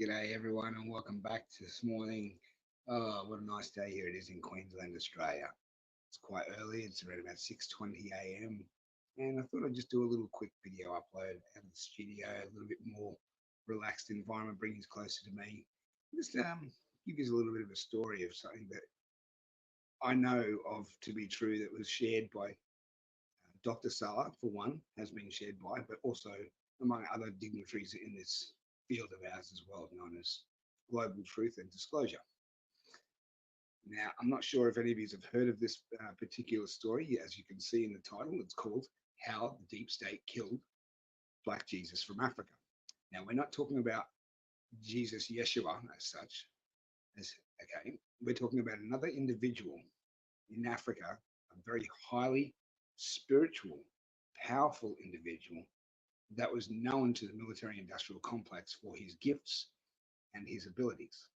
G'day everyone and welcome back to this morning. Oh, what a nice day here it is in Queensland, Australia. It's quite early, it's around about 6:20 a.m. And I thought I'd just do a little quick video upload out of the studio, a little bit more relaxed environment, bring you closer to me. Just give you a little bit of a story of something that I know of to be true that was shared by Dr. Salah, for one, has been shared by, but also among other dignitaries in this field of ours as well, known as global truth and disclosure. Now, I'm not sure if any of you have heard of this particular story. As you can see in the title, it's called How the Deep State Killed Black Jesus from Africa. Now, we're not talking about Jesus Yeshua as such. Okay, we're talking about another individual in Africa, a very highly spiritual, powerful individual that was known to the military industrial complex for his gifts and his abilities.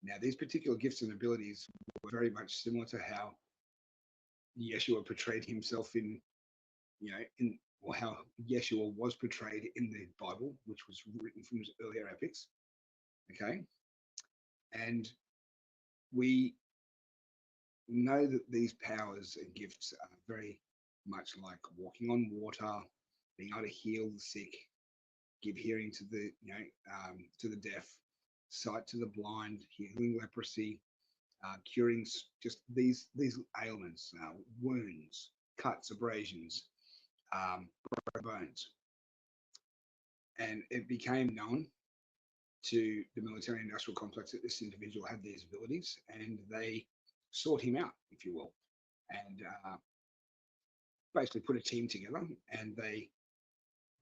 Now, these particular gifts and abilities were very much similar to how Yeshua portrayed himself or how Yeshua was portrayed in the Bible, which was written from his earlier epics. Okay. And we know that these powers and gifts are very much like walking on water, being able to heal the sick, give hearing to the to the deaf, sight to the blind, healing leprosy, curing just these ailments, wounds, cuts, abrasions, bones. And it became known to the military industrial complex that this individual had these abilities, and they sought him out, if you will, and basically put a team together, and they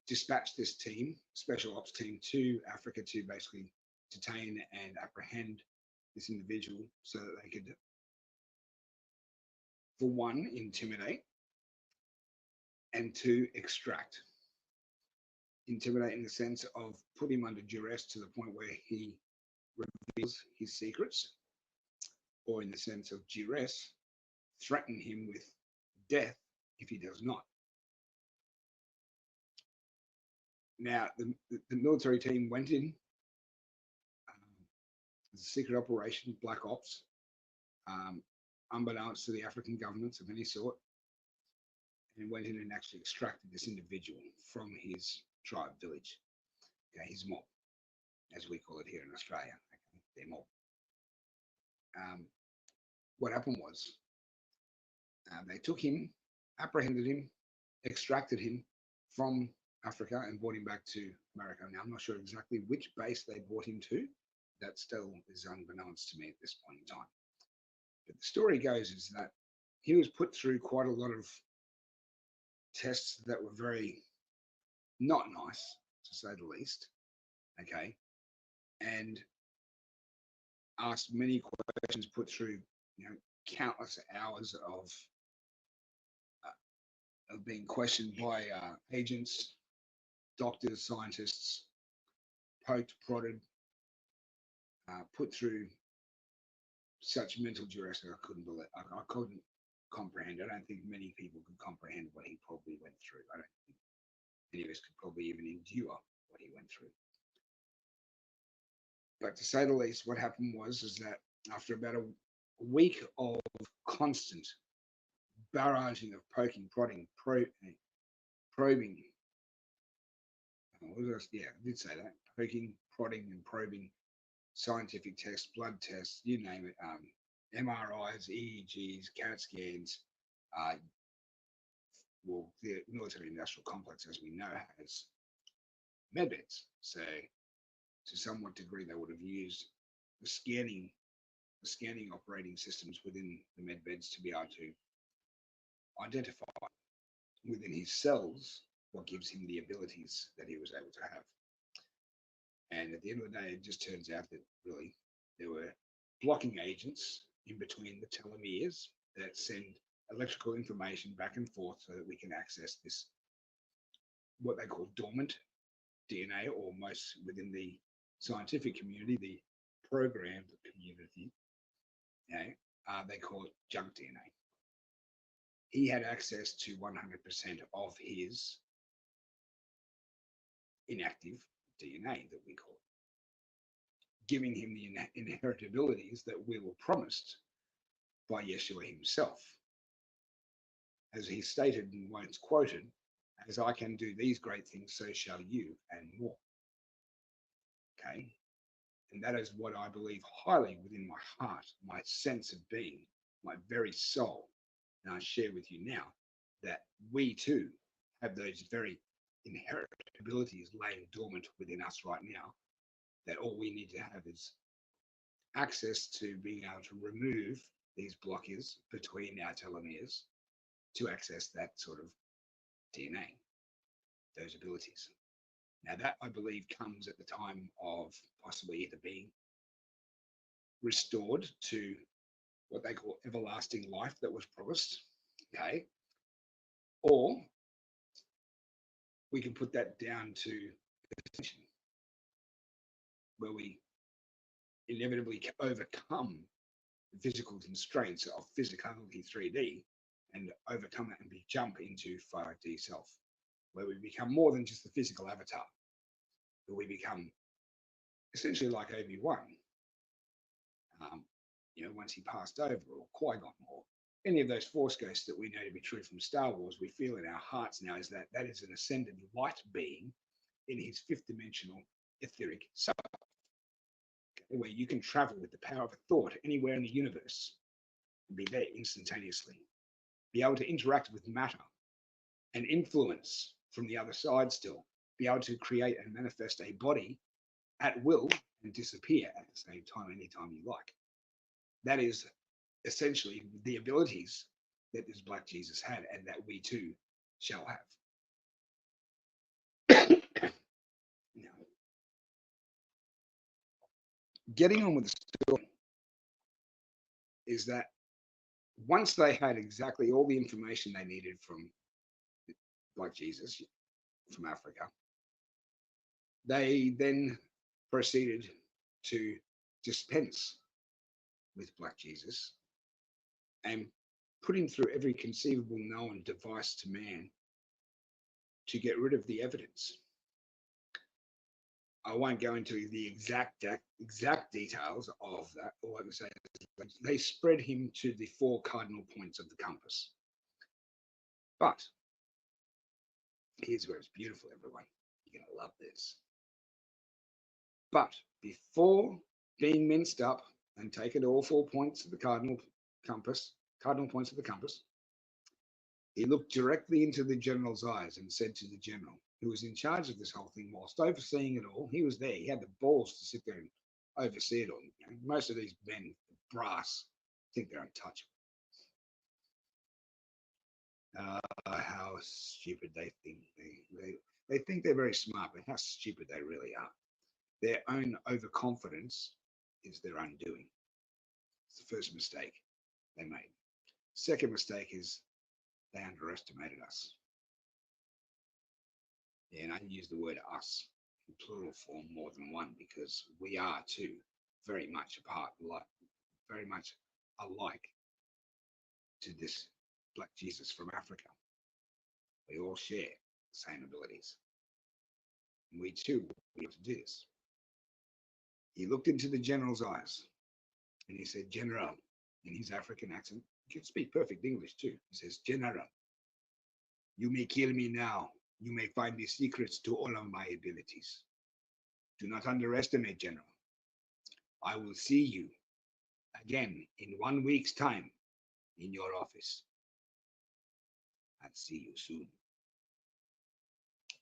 dispatched this team, special ops team, to Africa to basically detain and apprehend this individual so that they could, for one, intimidate, and two, extract. Intimidate in the sense of put him under duress to the point where he reveals his secrets, or in the sense of duress, threaten him with death if he does not. Now, the military team went in, as a secret operation, black ops, unbeknownst to the African governments of any sort, and went in and actually extracted this individual from his tribe village, okay, his mob, as we call it here in Australia, okay, their mob. What happened was they took him, apprehended him, extracted him from Africa and brought him back to America. Now, I'm not sure exactly which base they brought him to. That still is unbeknownst to me at this point in time. But the story goes is that he was put through quite a lot of tests that were very not nice, to say the least, okay, and asked many questions, put through countless hours of being questioned by agents, doctors, scientists, poked, prodded, put through such mental duress that I couldn't believe. I couldn't comprehend. I don't think many people could comprehend what he probably went through. I don't think any of us could probably even endure what he went through. But to say the least, what happened was is that after about a week of constant barraging of poking, prodding, probing. Yeah, I did say that. Poking, prodding, and probing, scientific tests, blood tests, you name it, MRIs, EEGs, CAT scans. Well, the military industrial complex, as we know, has medbeds. So, to somewhat degree, they would have used the scanning operating systems within the medbeds to be able to identify within his cells what gives him the abilities that he was able to have. And at the end of the day, it just turns out that really there were blocking agents in between the telomeres that send electrical information back and forth so that we can access this, what they call dormant DNA, or most within the scientific community, the programmed community, they call it junk DNA. He had access to 100% of his inactive DNA that we call it. giving him the inherent abilities that we were promised by Yeshua himself. As he stated and once quoted, as I can do these great things, so shall you, and more. Okay. And that is what I believe highly within my heart, my sense of being, my very soul. And I share with you now that we too have those very inherent abilities laying dormant within us right now, that all we need to have is access to being able to remove these blockers between our telomeres to access that sort of DNA, those abilities. Now, that I believe comes at the time of possibly either being restored to what they call everlasting life that was promised, okay, or we can put that down to attention, where we inevitably overcome the physical constraints of physicality 3D and overcome that and jump into 5D self, where we become more than just the physical avatar, but we become essentially like Obi-Wan, once he passed over, or Qui-Gon, or any of those Force ghosts that we know to be true from Star Wars, we feel in our hearts now is that is an ascended light being in his fifth dimensional etheric self, where you can travel with the power of a thought anywhere in the universe and be there instantaneously, be able to interact with matter and influence from the other side still, be able to create and manifest a body at will and disappear at the same time anytime you like. That is essentially the abilities that this Black Jesus had and that we too shall have. Now, getting on with the story is that once they had exactly all the information they needed from Black Jesus from Africa, they then proceeded to dispense with Black Jesus and put him through every conceivable known device to man to get rid of the evidence. I won't go into the exact details of that. All I can say is they spread him to the 4 cardinal points of the compass. But here's where it's beautiful, everyone. You're going to love this. But before being minced up and taken to all 4 points of the cardinal points of the compass, he looked directly into the general's eyes and said to the general, who was in charge of this whole thing, whilst overseeing it all, he was there. He had the balls to sit there and oversee it all. Most of these men, brass, think they're untouchable. How stupid they think. They think they're very smart, but how stupid they really are. Their own overconfidence is their undoing. It's the first mistake they made. Second mistake is they underestimated us. Yeah, and I use the word us in plural form more than one because we are too very much very much alike to this Black Jesus from Africa. We all share the same abilities. And we too will be able to do this. He looked into the general's eyes and he said, General, in his African accent. He can speak perfect English too. He says, General, you may kill me now. You may find the secrets to all of my abilities. Do not underestimate, General. I will see you again in 1 week's time in your office. I'll see you soon.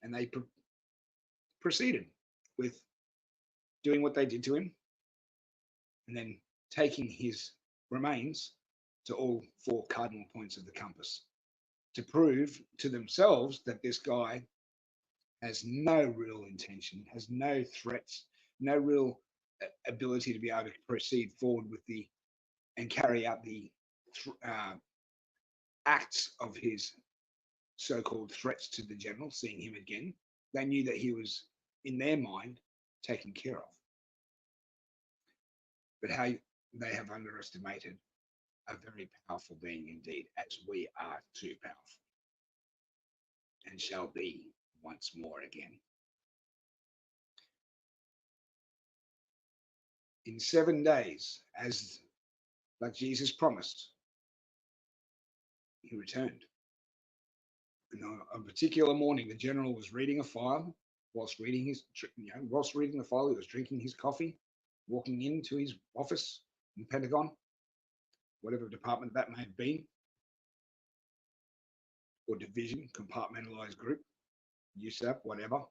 And they proceeded with doing what they did to him and then taking his remains to all 4 cardinal points of the compass to prove to themselves that this guy has no real intention, has no threats, no real ability to be able to proceed forward with and carry out the acts of his so-called threats to the general, seeing him again. They knew that he was, in their mind, taken care of. But how they have underestimated a very powerful being indeed, as we are too powerful and shall be once more again. in 7 days, as like Jesus promised, he returned. And on a particular morning, the general was reading a file. Whilst reading the file, he was drinking his coffee, walking into his office in the Pentagon, whatever department that may have been, or division, compartmentalized group, USAP, whatever.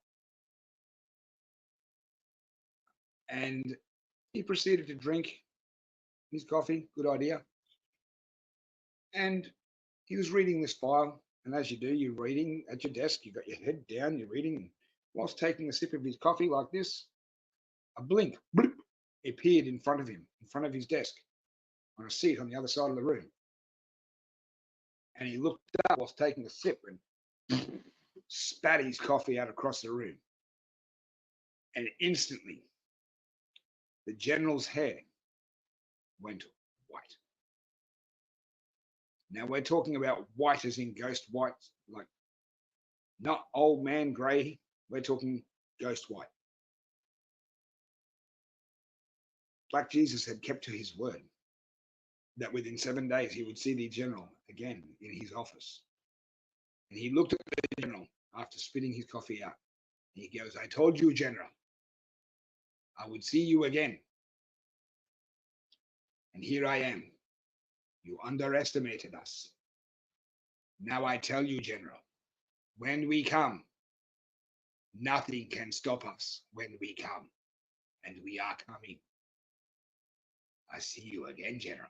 And he proceeded to drink his coffee. Good idea. And he was reading this file. And as you do, you're reading at your desk, you've got your head down, you're reading. And whilst taking a sip of his coffee like this, a blink bloop, appeared in front of him, in front of his desk, on a seat on the other side of the room. And he looked up whilst taking a sip and spat his coffee out across the room. And instantly, the general's hair went white. Now we're talking about white as in ghost white, like not old man grey. We're talking ghost white. Black Jesus had kept to his word that within 7 days he would see the general again in his office. And he looked at the general after spitting his coffee out. And he goes, I told you, General, I would see you again. And here I am. You underestimated us. Now I tell you, General, when we come, nothing can stop us when we come. And we are coming. I see you again, General.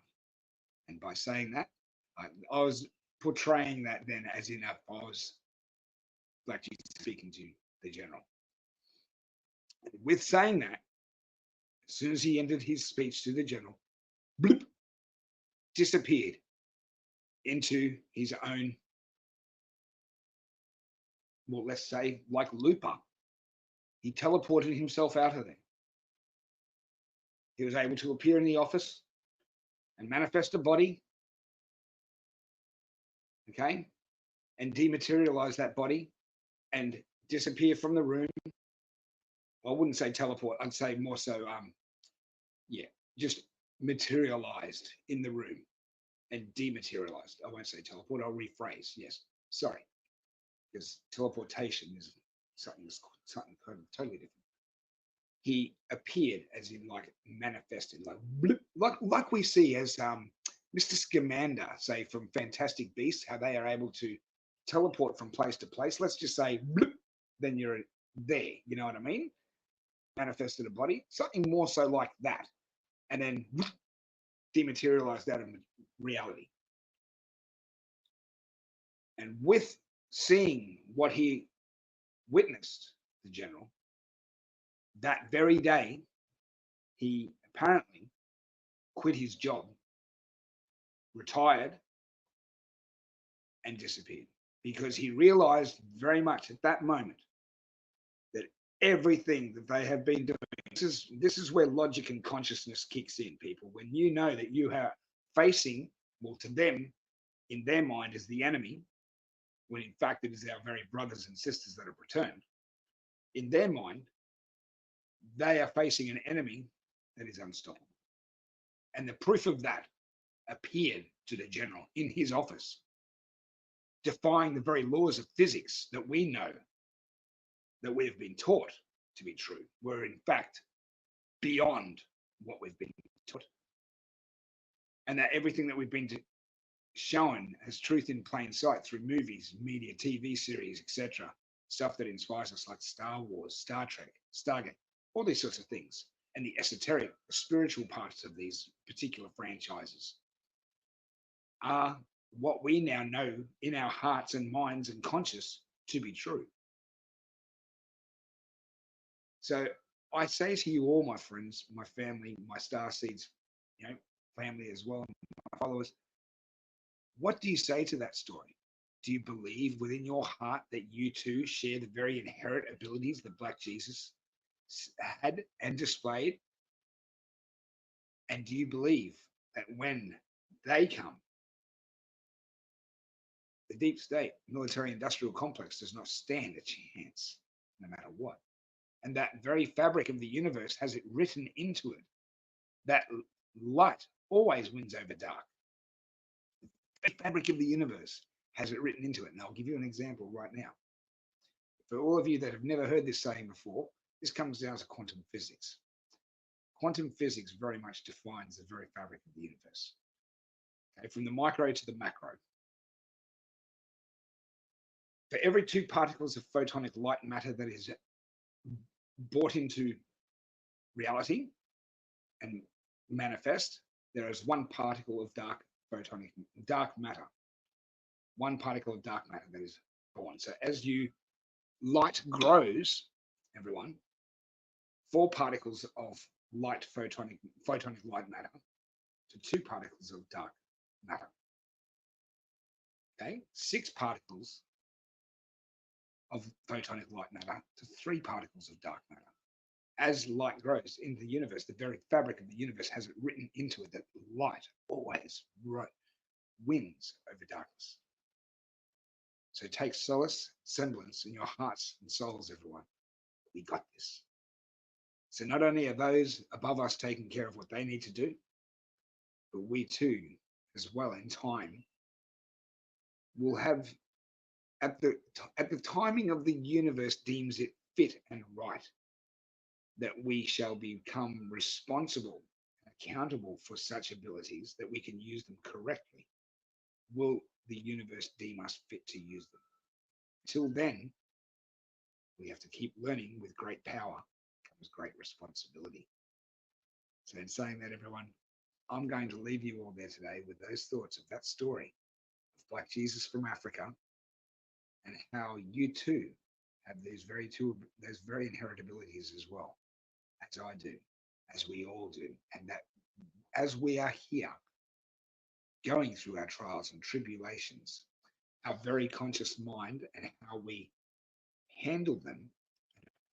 And by saying that, I was portraying that then as in if I was Black Jesus speaking to the general. With saying that, as soon as he ended his speech to the general, bloop, disappeared into his own, well, let's say, like Looper. He teleported himself out of there. He was able to appear in the office and manifest a body, okay, and dematerialize that body and disappear from the room. I wouldn't say teleport, I'd say more so, just materialized in the room and dematerialized. I won't say teleport, I'll rephrase, yes, sorry, because teleportation is something totally different. He appeared as in like manifested, like bloop, like we see as Mr. Scamander, say from Fantastic Beasts, how they are able to teleport from place to place. Let's just say bloop, then you're there. You know what I mean? Manifested a body, something more so like that, and then bloop, dematerialized out of reality. And with seeing what he witnessed, the general, that very day, he apparently quit his job, retired, and disappeared because he realized very much at that moment that everything that they have been doing, this is where logic and consciousness kicks in, people. When you know that you are facing, well, to them, in their mind, is the enemy, when in fact it is our very brothers and sisters that have returned. In their mind, they are facing an enemy that is unstoppable. And the proof of that appeared to the general in his office, defying the very laws of physics that we know, that we have been taught to be true, were in fact beyond what we've been taught. And that everything that we've been shown as truth in plain sight through movies, media, TV series, etc., stuff that inspires us like Star Wars, Star Trek, Stargate, all these sorts of things, and the esoteric, the spiritual parts of these particular franchises are what we now know in our hearts and minds and conscious to be true. So I say to you all, my friends, my family, my star seeds, family as well, my followers, what do you say to that story? Do you believe within your heart that you too share the very inherent abilities that Black Jesus had and displayed? And do you believe that when they come, the deep state military industrial complex does not stand a chance, no matter what? And that very fabric of the universe has it written into it that light always wins over dark. The fabric of the universe has it written into it. And I'll give you an example right now. For all of you that have never heard this saying before, this comes down to quantum physics. Quantum physics very much defines the very fabric of the universe. Okay, from the micro to the macro. For every 2 particles of photonic light matter that is brought into reality and manifest, there is 1 particle of dark matter. 1 particle of dark matter that is born. So as light grows, everyone, 4 particles of photonic light matter to 2 particles of dark matter. Okay, 6 particles of photonic light matter to 3 particles of dark matter. As light grows in the universe, the very fabric of the universe has it written into it that light always wins over darkness. So take solace, semblance in your hearts and souls, everyone. We got this. So not only are those above us taking care of what they need to do, but we too, as well, in time, will have, at the timing of the universe deems it fit and right, that we shall become responsible and accountable for such abilities that we can use them correctly. Will the universe deem us fit to use them? Till then, we have to keep learning. With great power comes great responsibility. So in saying that, everyone, I'm going to leave you all there today with those thoughts of that story of Black Jesus from Africa, and how you too have those very inherent abilities as well, as I do, as we all do, and that as we are here going through our trials and tribulations, our very conscious mind and how we handle them,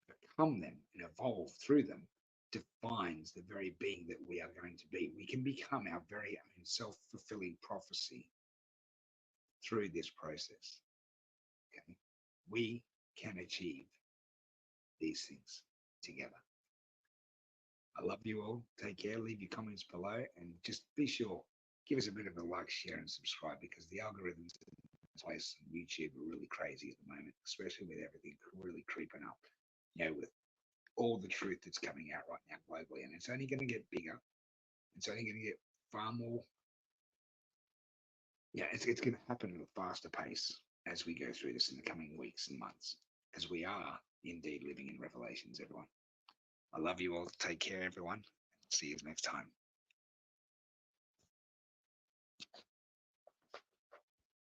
become them, and evolve through them defines the very being that we are going to be. We can become our very own self-fulfilling prophecy through this process. Okay? We can achieve these things together. I love you all. Take care. Leave your comments below, and just be sure, give us a bit of a like, share, and subscribe, because the algorithms in place on YouTube are really crazy at the moment, especially with everything really creeping up, with all the truth that's coming out right now globally. And it's only going to get bigger. It's only going to get far more. It's going to happen at a faster pace as we go through this in the coming weeks and months, because we are indeed living in revelations, everyone. I love you all. Take care, everyone. See you next time.